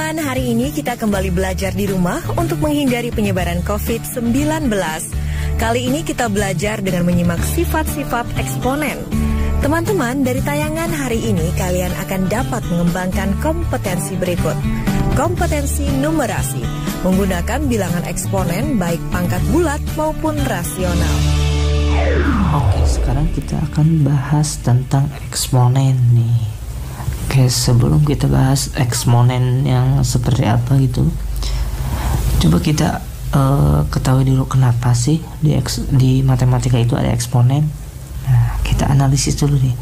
teman-teman, hari ini kita kembali belajar di rumah untuk menghindari penyebaran COVID-19. Kali ini kita belajar dengan menyimak sifat-sifat eksponen. Teman-teman, dari tayangan hari ini kalian akan dapat mengembangkan kompetensi berikut. Kompetensi numerasi, menggunakan bilangan eksponen baik pangkat bulat maupun rasional. Oke, sekarang kita akan bahas tentang eksponen nih. Oke, sebelum kita bahas eksponen yang seperti apa gitu, coba kita ketahui dulu kenapa sih di matematika itu ada eksponen. Nah, kita analisis dulu nih,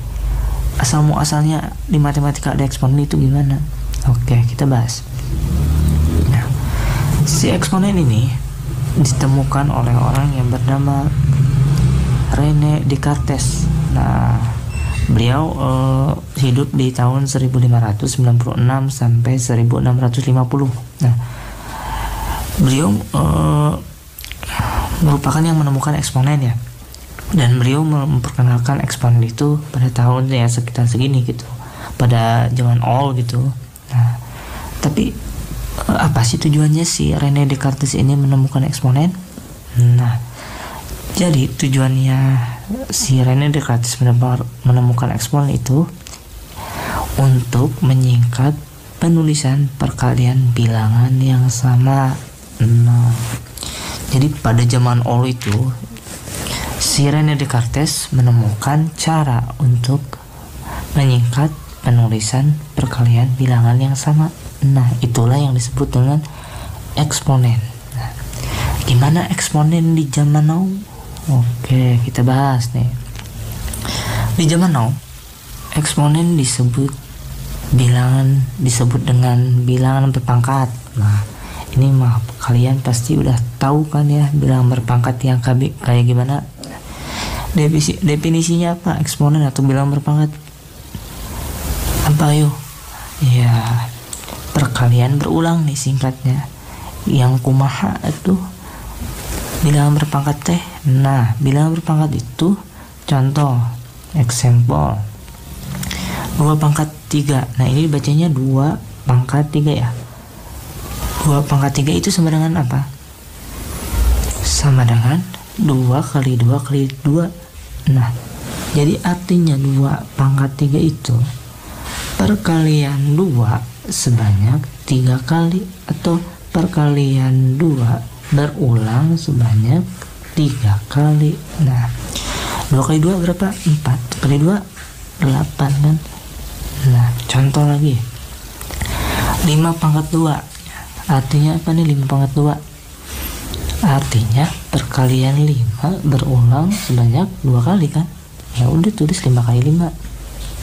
asal muasalnya di matematika ada eksponen itu gimana. Oke, kita bahas. Nah, si eksponen ini ditemukan oleh orang yang bernama René Descartes. Nah, beliau hidup di tahun 1596 sampai 1650. Nah, beliau merupakan yang menemukan eksponen ya. Dan beliau memperkenalkan eksponen itu pada tahun ya sekitar segini gitu. Pada zaman old gitu. Nah, tapi apa sih tujuannya si René Descartes ini menemukan eksponen? Nah, jadi tujuannya si René Descartes menemukan eksponen itu untuk menyingkat penulisan perkalian bilangan yang sama. Nah, jadi pada zaman old itu si René Descartes menemukan cara untuk menyingkat penulisan perkalian bilangan yang sama. Nah, itulah yang disebut dengan eksponen. Nah, gimana eksponen di zaman now? Oke, kita bahas nih. Di zaman now, eksponen disebut dengan bilangan berpangkat. Nah, ini mah kalian pasti udah tahu kan ya bilangan berpangkat yang kayak gimana. Definisinya apa eksponen atau bilangan berpangkat? Apa yuk? Ya, perkalian berulang nih singkatnya. Yang kumaha itu bilangan berpangkat teh. Nah, bilangan berpangkat itu contoh, example 2 pangkat 3. Nah, ini bacanya 2 pangkat 3 ya. 2 pangkat 3 itu sama dengan apa? Sama dengan 2 kali 2 kali 2. Nah, jadi artinya 2 pangkat 3 itu perkalian 2 sebanyak 3 kali, atau perkalian 2 berulang sebanyak 3 kali. Nah, 2 kali 2 berapa? 4 kali 2 8 kan. Nah, contoh lagi 5 pangkat 2. Artinya apa nih 5 pangkat 2? Artinya perkalian 5 berulang sebanyak 2 kali kan. Ya udah, tulis 5 kali 5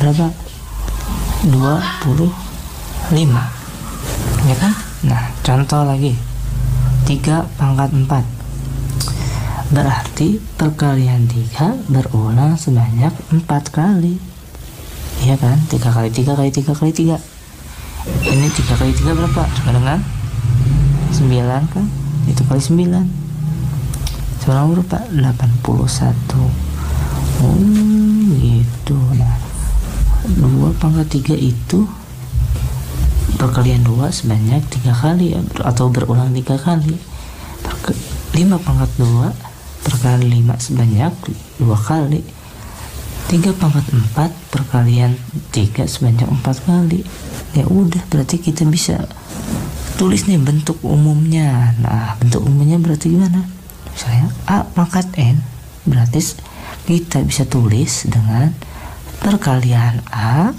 berapa? 25 ya kan. Nah, contoh lagi 3 pangkat 4. Berarti perkalian 3 berulang sebanyak 4 kali. Iya kan? 3 kali 3 kali 3 kali 3. Ini 3 kali 3 berapa? Sama dengan 9 kan? Itu kali 9. Sama berapa? 81. Gitu. Nah, 2 pangkat 3 itu perkalian 2 sebanyak 3 kali ya, atau berulang 3 kali. 5 pangkat 2 perkalian 5 sebanyak 2 kali. 3 pangkat 4 perkalian 3 sebanyak 4 kali. Ya udah, berarti kita bisa tulis nih bentuk umumnya. Nah, bentuk umumnya berarti gimana? Misalnya A pangkat N, berarti kita bisa tulis dengan perkalian A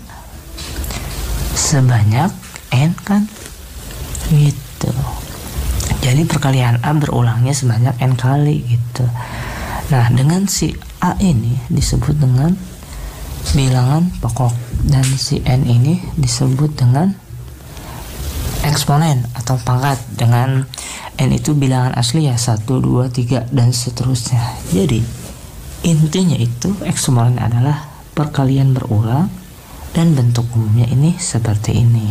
sebanyak N kan, gitu. Jadi perkalian A berulangnya sebanyak N kali gitu. Nah, dengan si A ini disebut dengan bilangan pokok, dan si N ini disebut dengan eksponen atau pangkat. Dengan N itu bilangan asli ya, 1, 2, 3 dan seterusnya. Jadi intinya itu eksponen adalah perkalian berulang dan bentuk umumnya ini seperti ini.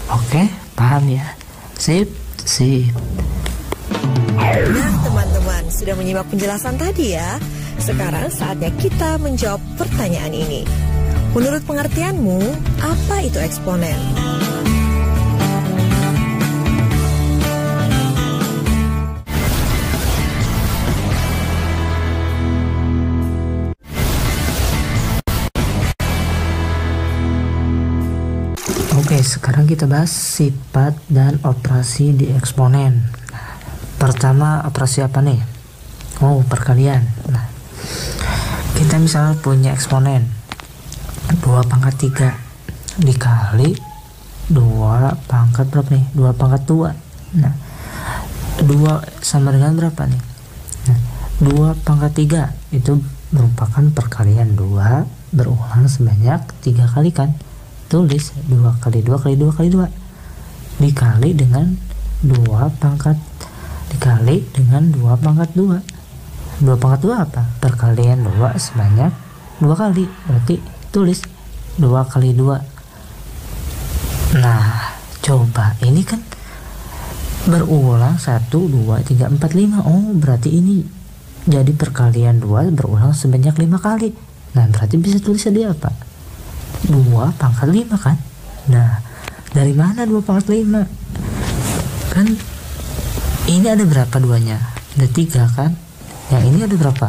Oke, paham ya? Sip. Nah, teman-teman, sudah menyimak penjelasan tadi ya. Sekarang saatnya kita menjawab pertanyaan ini. Menurut pengertianmu, apa itu eksponen? sekarang kita bahas sifat dan operasi di eksponen. Pertama, operasi apa nih? Oh, perkalian. Nah, kita misalnya punya eksponen 2 pangkat 3 dikali 2 pangkat berapa nih? 2 pangkat 2. Nah, 2 sama dengan berapa nih? Nah, 2 pangkat 3 itu merupakan perkalian 2 berulang sebanyak 3 kali kan? Tulis 2 kali 2 kali 2 kali 2 dikali dengan 2 pangkat dikali dengan 2 pangkat 2. 2 pangkat 2 apa? Perkalian 2 sebanyak 2 kali. Berarti tulis 2 kali 2. Nah, coba ini kan berulang 1, 2, 3, 4, 5. Oh, berarti ini jadi perkalian 2 berulang sebanyak 5 kali. Nah, berarti bisa tulis tadi apa? 2 pangkat 5 kan? Nah, dari mana 2 pangkat 5? Kan ini ada berapa duanya? Ada 3 kan? Yang ini ada berapa?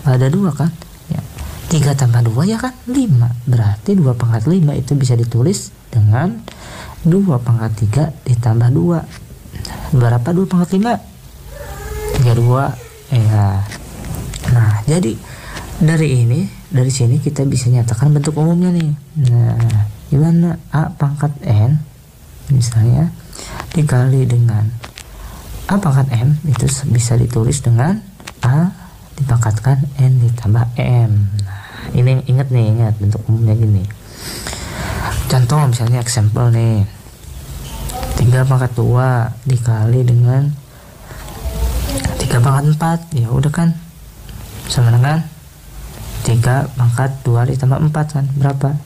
Ada 2 kan? Ya. 3 tambah 2 ya kan? 5. Berarti 2 pangkat 5 itu bisa ditulis dengan 2 pangkat 3 ditambah 2. Berapa 2 pangkat 5? 32 ya. Nah, jadi dari sini kita bisa nyatakan bentuk umumnya nih. Nah, gimana? A pangkat N misalnya dikali dengan A pangkat M itu bisa ditulis dengan A dipangkatkan N ditambah M. Nah, ini ingat bentuk umumnya gini. Contoh misalnya example nih, 3 pangkat 2 dikali dengan 3 pangkat 4, ya udah kan sama dengan 3 pangkat 2 ditambah 4 kan, berapa?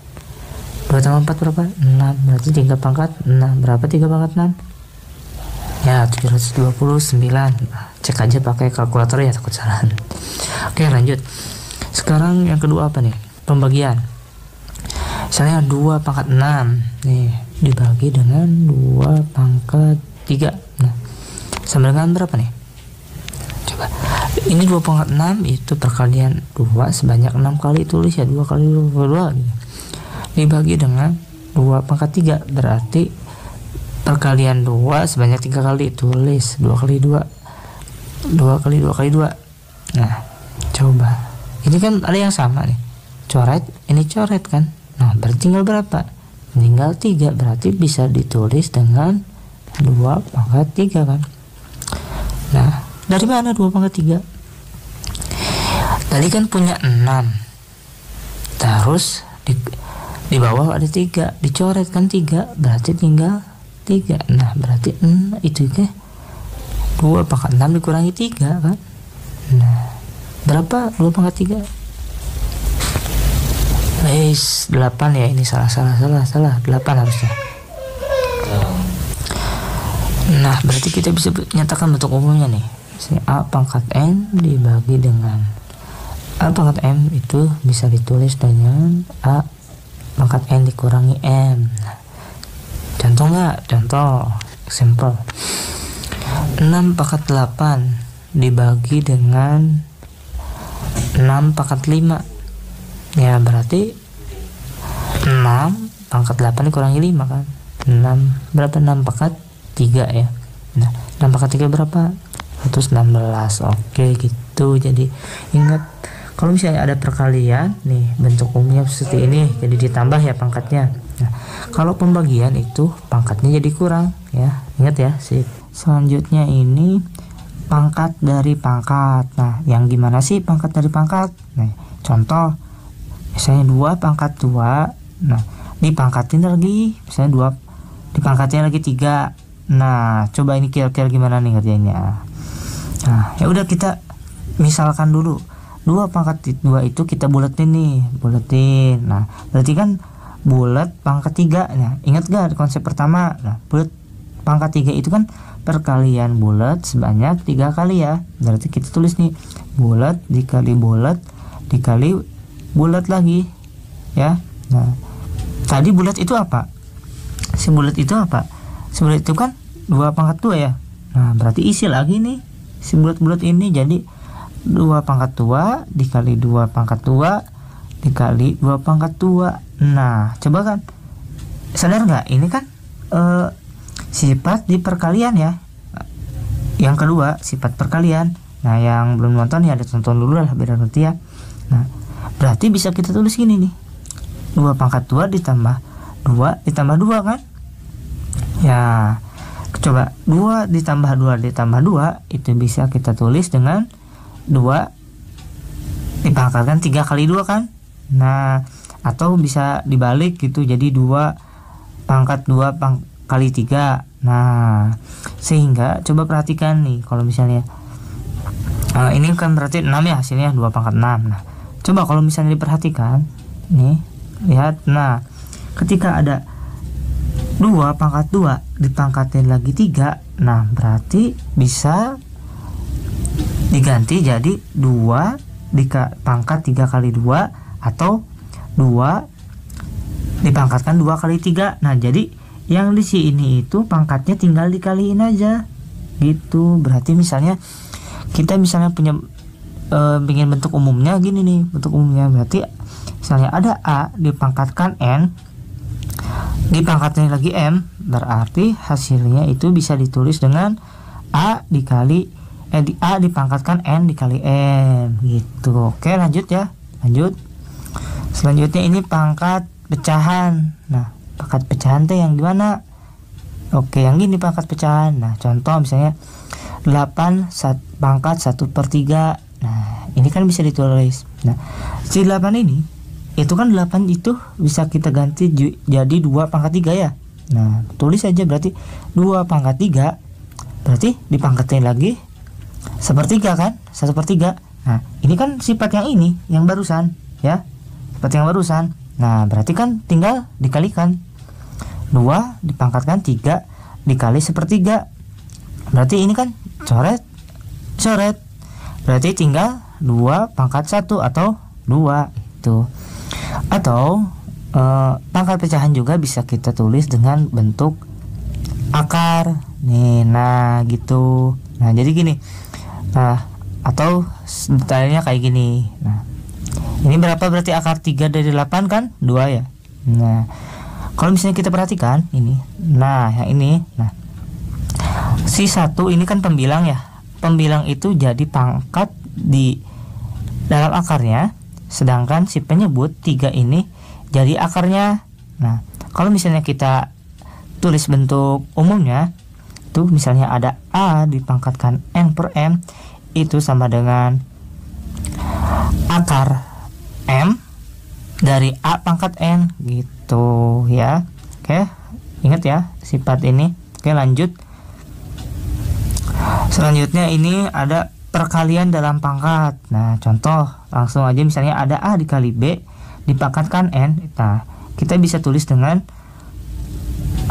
2 tambah 4 berapa? 6. Berarti 3 pangkat 6. Berapa 3 pangkat 6? Ya 729. Cek aja pakai kalkulator ya, takut salah. Oke, lanjut. Sekarang yang kedua apa nih? Pembagian. Misalnya 2 pangkat 6 nih dibagi dengan 2 pangkat 3. Nah, sama dengan berapa nih? Coba. Ini 2 pangkat 6 itu perkalian 2 sebanyak 6 kali, tulis ya 2 kali 2 gitu. Dibagi dengan 2 pangkat 3 berarti perkalian 2 sebanyak 3 kali, tulis 2 kali 2 kali 2 kali 2. Nah, coba ini kan ada yang sama nih, coret ini coret kan. Nah, berarti tinggal berapa? Tinggal 3, berarti bisa ditulis dengan 2 pangkat 3 kan. Nah, dari mana 2 pangkat 3? Tadi kan punya 6, terus di bawah ada 3, dicoret kan 3, berarti tinggal 3. Nah, berarti itu ke 2 pangkat 6 dikurangi 3 kan. Nah, berapa 2 pangkat 3? 8 ya, ini salah 8 harusnya. Nah, berarti kita bisa nyatakan bentuk umumnya nih. A pangkat N dibagi dengan A pangkat M itu bisa ditulis dengan A pangkat N dikurangi M. Nah, contoh nggak? Contoh example 6 pangkat 8 dibagi dengan 6 pangkat 5. Ya berarti 6 pangkat 8 dikurangi 5 kan. 6 berapa? 6 pangkat 3 ya. Nah, 6 pangkat 3 berapa? 116. Oke gitu. Jadi ingat, kalau misalnya ada perkalian nih bentuk umumnya seperti ini, jadi ditambah ya pangkatnya. Nah, kalau pembagian itu pangkatnya jadi kurang ya. Ingat ya. Sip. Selanjutnya ini pangkat dari pangkat. Nah, yang gimana sih pangkat dari pangkat? Nah, contoh misalnya 2 pangkat 2. Nah, dipangkatin lagi misalnya 2 dipangkatnya lagi 3. Nah, coba ini kira-kira gimana nih ngerjainnya. Nah, ya udah kita misalkan dulu 2 pangkat 2 itu kita buletin. Nah, berarti kan bulat pangkat 3. Nah, ingat gak konsep pertama? Nah, bulat pangkat 3 itu kan perkalian bulat sebanyak 3 kali ya. Berarti kita tulis nih bulat dikali bulat dikali bulat lagi ya. Nah, tadi bulat itu apa? Si bulat itu apa? Si bulat itu kan 2 pangkat 2 ya. Nah, berarti isi lagi nih si bulat-bulat ini, jadi 2 pangkat 2 dikali 2 pangkat 2 dikali 2 pangkat 2. Nah, coba kan sadar nggak? Ini kan sifat di perkalian ya. Yang kedua sifat perkalian. Nah, yang belum nonton ya ditonton dulu lah biar ngerti ya. Nah, berarti bisa kita tulis gini nih. 2 pangkat 2 ditambah 2 ditambah 2 kan? Ya, coba 2 ditambah 2 ditambah 2 itu bisa kita tulis dengan 2 dipangkatkan 3 kali 2 kan? Nah, atau bisa dibalik gitu, jadi 2 pangkat 2 kali 3. Nah, sehingga coba perhatikan nih, kalau misalnya ini kan berarti 6 ya, hasilnya 2 pangkat 6. Nah, coba kalau misalnya diperhatikan nih, lihat. Nah, ketika ada 2 pangkat 2 dipangkatin lagi 3, nah berarti bisa diganti jadi 2 pangkat 3 kali 2 atau 2 dipangkatkan 2 kali 3. Nah, jadi yang di sini itu pangkatnya tinggal dikaliin aja gitu. Berarti misalnya kita punya ingin bentuk umumnya gini nih, bentuk umumnya berarti misalnya ada A dipangkatkan N dipangkatnya lagi M, berarti hasilnya itu bisa ditulis dengan A dipangkatkan N dikali M gitu. Oke, lanjut ya. Lanjut. Selanjutnya ini pangkat pecahan. Nah, pangkat pecahan teh yang gimana? Oke, yang gini pangkat pecahan. Nah, contoh misalnya 8 pangkat 1/3. Nah, ini kan bisa ditulis. Nah, si 8 ini itu kan 8 itu bisa kita ganti jadi 2 pangkat 3 ya. Nah, tulis aja berarti 2 pangkat 3 berarti dipangkatin lagi 1/3 kan? 1/3. Nah, ini kan sifat yang ini yang barusan ya. Sifat yang barusan. Nah, berarti kan tinggal dikalikan 2 dipangkatkan 3 dikali 1/3. Berarti ini kan coret. Berarti tinggal 2 pangkat 1 atau 2 itu. Atau pangkat pecahan juga bisa kita tulis dengan bentuk akar nih. Nah, gitu. Nah, jadi gini. Nah, atau detailnya kayak gini. Nah, ini berapa berarti akar 3 dari 8 kan? 2 ya. Nah, kalau misalnya kita perhatikan ini. Nah, yang ini. Nah, si 1 ini kan pembilang ya. Pembilang itu jadi pangkat di dalam akarnya, sedangkan si penyebut 3 ini jadi akarnya. Nah, kalau misalnya kita tulis bentuk umumnya, itu misalnya ada A dipangkatkan N per M, itu sama dengan akar M dari A pangkat N gitu ya. Oke, ingat ya sifat ini. Oke, lanjut. Selanjutnya ini ada perkalian dalam pangkat. Nah, contoh langsung aja misalnya ada A dikali B dipangkatkan N. Nah, kita bisa tulis dengan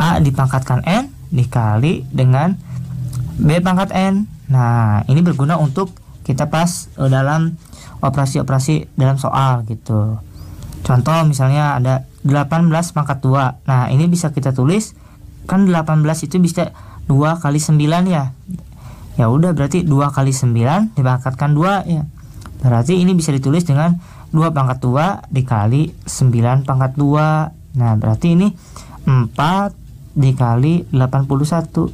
A dipangkatkan N dikali dengan B pangkat N. Nah, ini berguna untuk kita pas dalam operasi-operasi dalam soal gitu. Contoh misalnya ada 18 pangkat 2. Nah, ini bisa kita tulis kan 18 itu bisa 2 kali 9 ya. Ya udah, berarti 2 kali 9 dipangkatkan 2 ya. Berarti ini bisa ditulis dengan 2 pangkat 2 dikali 9 pangkat 2. Nah, berarti ini 4 dikali 81.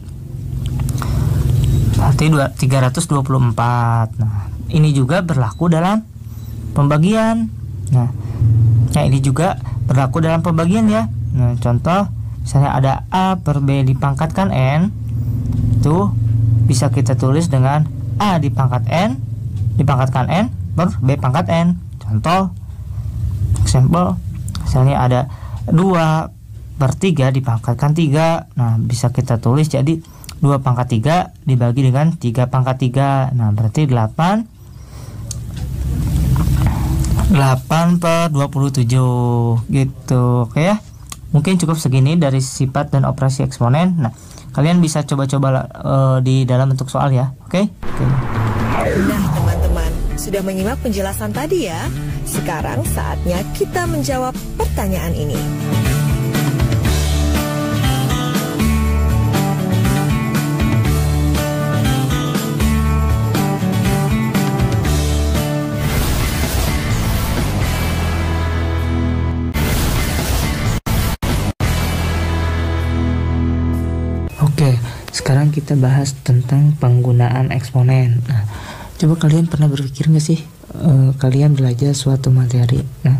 Berarti 324. Nah, ini juga berlaku dalam pembagian. Nah, ini juga berlaku dalam pembagian ya. Nah, contoh misalnya ada A per B dipangkatkan N, itu bisa kita tulis dengan A dipangkat N dipangkatkan N per B pangkat N. Contoh example misalnya ada 2/3 dipangkatkan 3. Nah, bisa kita tulis jadi 2 pangkat 3 dibagi dengan 3 pangkat 3. Nah, berarti 8 per 27 gitu. Oke ya, mungkin cukup segini dari sifat dan operasi eksponen. Nah, kalian bisa coba-coba di dalam bentuk soal ya. Oke? Nah, teman-teman, sudah menyimak penjelasan tadi ya? Sekarang saatnya kita menjawab pertanyaan ini. kita bahas tentang penggunaan eksponen. Nah, coba kalian pernah berpikir nggak sih, kalian belajar suatu materi, nah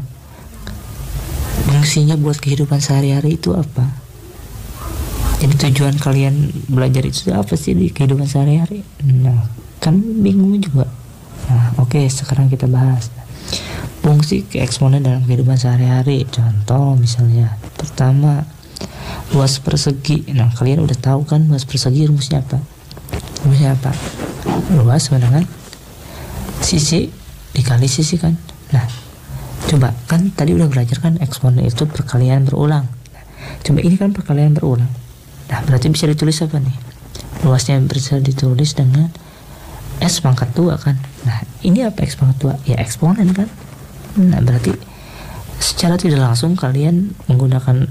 fungsinya buat kehidupan sehari-hari itu apa? Jadi tujuan kalian belajar itu apa sih di kehidupan sehari-hari? Nah, kan bingung juga. Nah, oke, sekarang kita bahas fungsi eksponen dalam kehidupan sehari-hari. Contoh misalnya, pertama, luas persegi. Nah, kalian udah tahu kan luas persegi rumusnya apa? Rumusnya apa? Luas sama dengan sisi dikali sisi kan. Nah, coba kan tadi udah belajar kan eksponen itu perkalian berulang. Nah, coba ini kan perkalian berulang. Nah, berarti bisa ditulis apa nih? Luasnya bisa ditulis dengan S pangkat 2 kan. Nah, ini apa X pangkat 2? Ya eksponen kan. Nah, berarti secara tidak langsung kalian menggunakan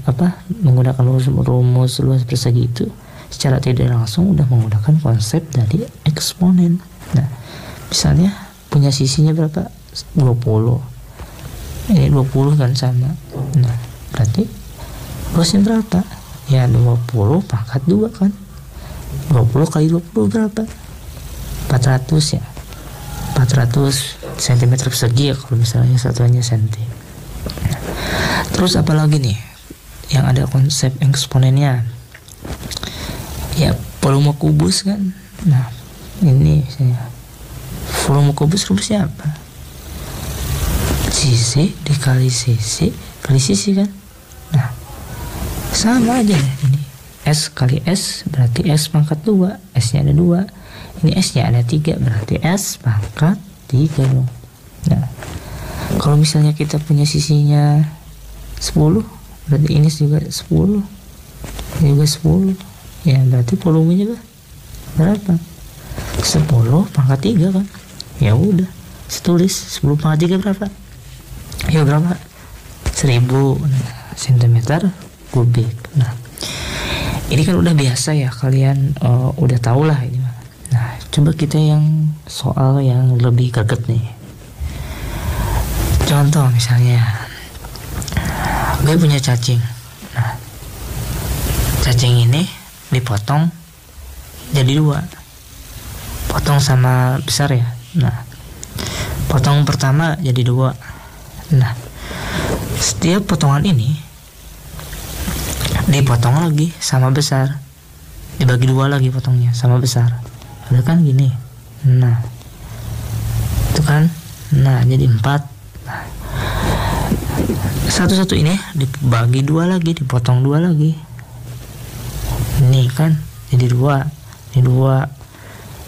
rumus luas persegi itu secara tidak langsung udah menggunakan konsep dari eksponen. Nah, misalnya punya sisinya berapa? 20. Ini 20 kan sama. Nah, berarti luasnya berapa? Ya 20 pangkat 2 kan. 20 kali 20 berapa? 400 ya. 400 cm persegi ya kalau misalnya satuannya senti. Nah, terus apa lagi nih yang ada konsep eksponennya? Ya volume kubus kan. Nah, ini saya volume kubus rumusnya apa? Sisi dikali sisi kali sisi kan. Nah, sama aja ini. S kali S berarti S pangkat 2. S-nya ada 2. Ini S-nya ada 3, berarti S pangkat 3 dong. Nah, kalau misalnya kita punya sisinya 10, berarti ini juga 10. Ini juga 10. Ya, berarti volumenya berapa? 10 pangkat 3 kan. Ya udah, tulis 10 pangkat 3 berapa? Ya berapa? 1000 cm kubik. Nah, ini kan udah biasa ya, kalian udah tau lah ini. Nah, coba kita yang soal yang lebih greget nih. Contoh misalnya, gue punya cacing. Nah, cacing ini dipotong jadi 2. Potong sama besar ya. Nah, potong pertama jadi 2. Nah, setiap potongan ini dipotong lagi sama besar, dibagi 2 lagi potongnya sama besar. Udah kan gini. Nah, itu kan. Nah, jadi 4. Nah, satu-satu ini dibagi 2 lagi, dipotong 2 lagi. Ini kan jadi 2. Ini 2.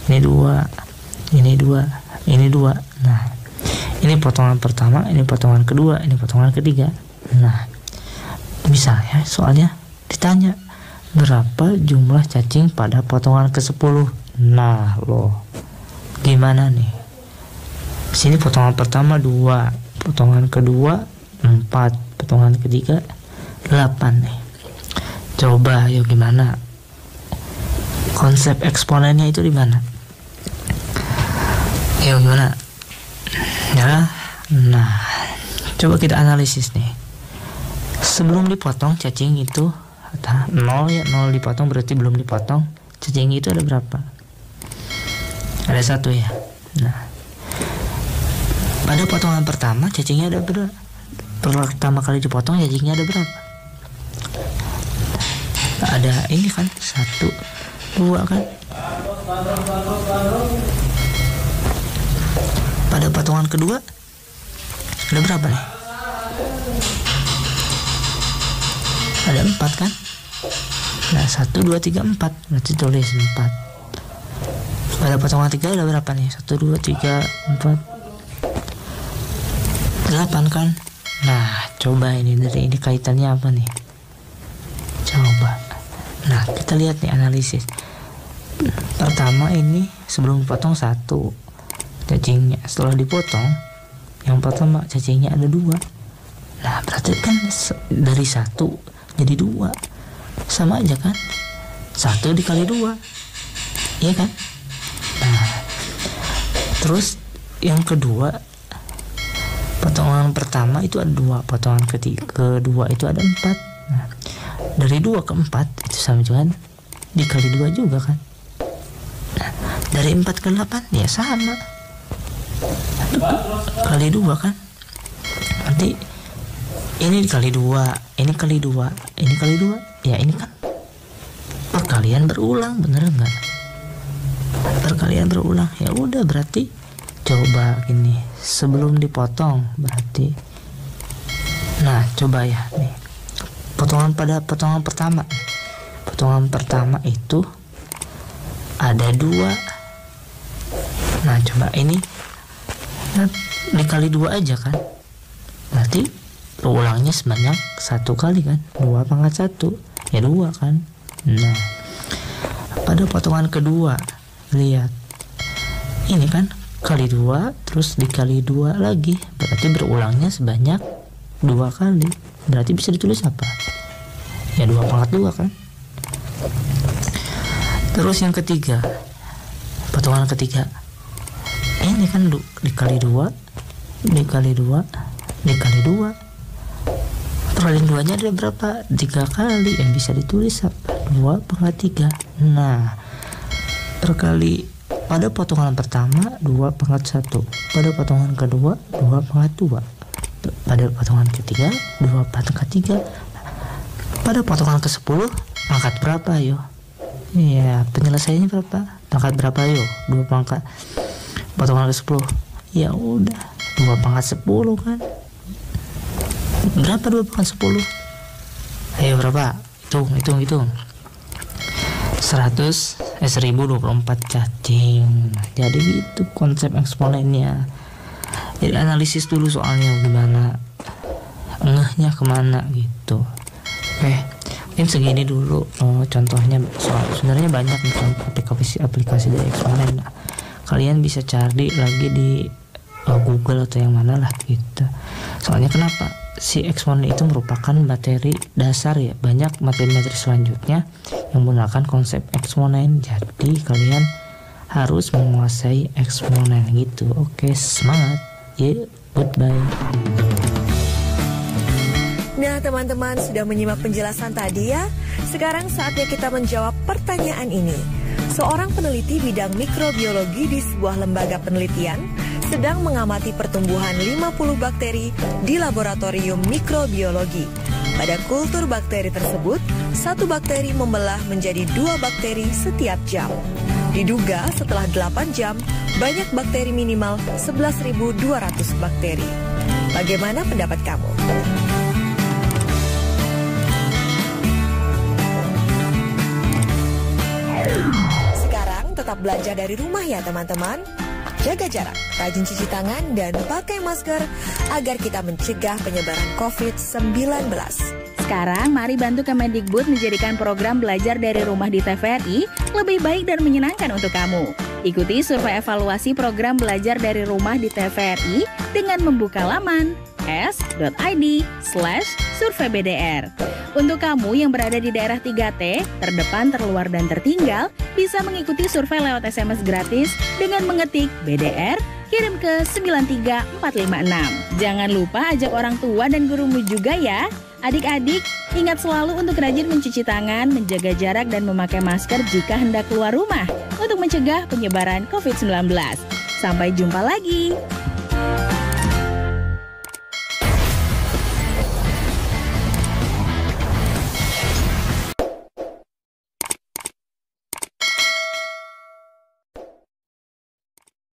Ini 2. Ini 2. Ini 2. Nah, ini potongan pertama, ini potongan kedua, ini potongan ketiga. Nah, misalnya soalnya ditanya berapa jumlah cacing pada potongan ke-10. Nah, loh, gimana nih? Sini potongan pertama 2, potongan kedua 4, potongan ketiga 8 nih. Coba yuk gimana? Konsep eksponennya itu di mana? Yuk gimana? Ya, nah, coba kita analisis nih. Sebelum dipotong cacing itu 0 ya, 0 dipotong berarti belum dipotong. Cacing itu ada berapa? Ada 1 ya. Nah, pada potongan pertama cacingnya ada berapa? Pertama kali dipotong cacingnya ada berapa? Ada ini kan 1, 2 kan. Pada potongan kedua ada berapa nih? Ada 4 kan. Nah, 1, 2, 3, 4. Berarti tulis 4. Pada potongan 3 ada berapa nih? 1, 2, 3, 4, 8 kan. Nah, coba ini dari ini kaitannya apa nih? Coba. Nah, kita lihat nih analisis. Pertama ini sebelum dipotong 1 cacingnya. Setelah dipotong yang pertama cacingnya ada 2. Nah, berarti kan dari 1 jadi 2. Sama aja kan? 1 dikali 2. Iya kan? Nah, terus yang kedua, potongan pertama itu ada 2, potongan kedua itu ada 4. Nah, dari 2 ke 4 itu sama juga kan? Dikali 2 juga kan? Dari 4 ke 8 ya sama, kali 2 kan. Nanti ini dikali 2, ini kali 2, ini kali 2. Ya ini kan perkalian berulang, bener nggak? Perkalian berulang. Ya udah, berarti coba gini, sebelum dipotong berarti. Nah coba ya nih, potongan pertama. Potongan pertama itu ada 2. Nah coba ini dikali 2 aja kan, berarti berulangnya sebanyak 1 kali kan. 2 pangkat 1 ya 2 kan. Nah pada potongan kedua lihat, ini kan kali 2 terus dikali 2 lagi, berarti berulangnya sebanyak 2 kali. Berarti bisa ditulis apa? Ya 2 pangkat 2 kan. Terus yang ketiga, potongan ketiga, ini kan dikali 2 dikali 2 dikali 2, perkalian 2 nya ada berapa? 3 kali. Yang bisa ditulis apa? 2 pangkat 3. Nah perkali pada potongan pertama 2 pangkat 1, pada potongan kedua 2 pangkat 2, pada potongan ketiga 2 pangkat 3, pada potongan ke 10 pangkat berapa yo? Ya penyelesaiannya berapa? Pangkat berapa yo? 2 pangkat. Potongan ke 10 ya udah 2 pangkat 10 kan. Berapa 2 pangkat 10? Ayo berapa? Hitung 1024 cacing. Jadi itu konsep eksponennya. Jadi analisis dulu soalnya gimana, ngehnya kemana gitu. Oke, mungkin segini dulu contohnya. Soal sebenarnya banyak nih aplikasi dari eksponen. Nah, kalian bisa cari lagi di Google atau yang mana lah gitu. Soalnya kenapa? Si eksponen itu merupakan materi dasar ya. Banyak materi-materi selanjutnya yang menggunakan konsep eksponen. Jadi kalian harus menguasai eksponen gitu. Oke, semangat. Goodbye. Nah teman-teman sudah menyimak penjelasan tadi ya. Sekarang saatnya kita menjawab pertanyaan ini. Seorang peneliti bidang mikrobiologi di sebuah lembaga penelitian sedang mengamati pertumbuhan 50 bakteri di laboratorium mikrobiologi. Pada kultur bakteri tersebut, 1 bakteri membelah menjadi 2 bakteri setiap jam. Diduga setelah 8 jam, banyak bakteri minimal 11.200 bakteri. Bagaimana pendapat kamu? Sekarang tetap belajar dari rumah ya teman-teman. Jaga jarak, rajin cuci tangan, dan pakai masker agar kita mencegah penyebaran COVID-19. Sekarang mari bantu Kemendikbud menjadikan program belajar dari rumah di TVRI lebih baik dan menyenangkan untuk kamu. Ikuti survei evaluasi program belajar dari rumah di TVRI dengan membuka laman s.id/surveybdr. Untuk kamu yang berada di daerah 3T, terdepan, terluar, dan tertinggal, bisa mengikuti survei lewat SMS gratis dengan mengetik BDR, kirim ke 93456. Jangan lupa ajak orang tua dan gurumu juga ya. Adik-adik, ingat selalu untuk rajin mencuci tangan, menjaga jarak, dan memakai masker jika hendak keluar rumah untuk mencegah penyebaran COVID-19. Sampai jumpa lagi.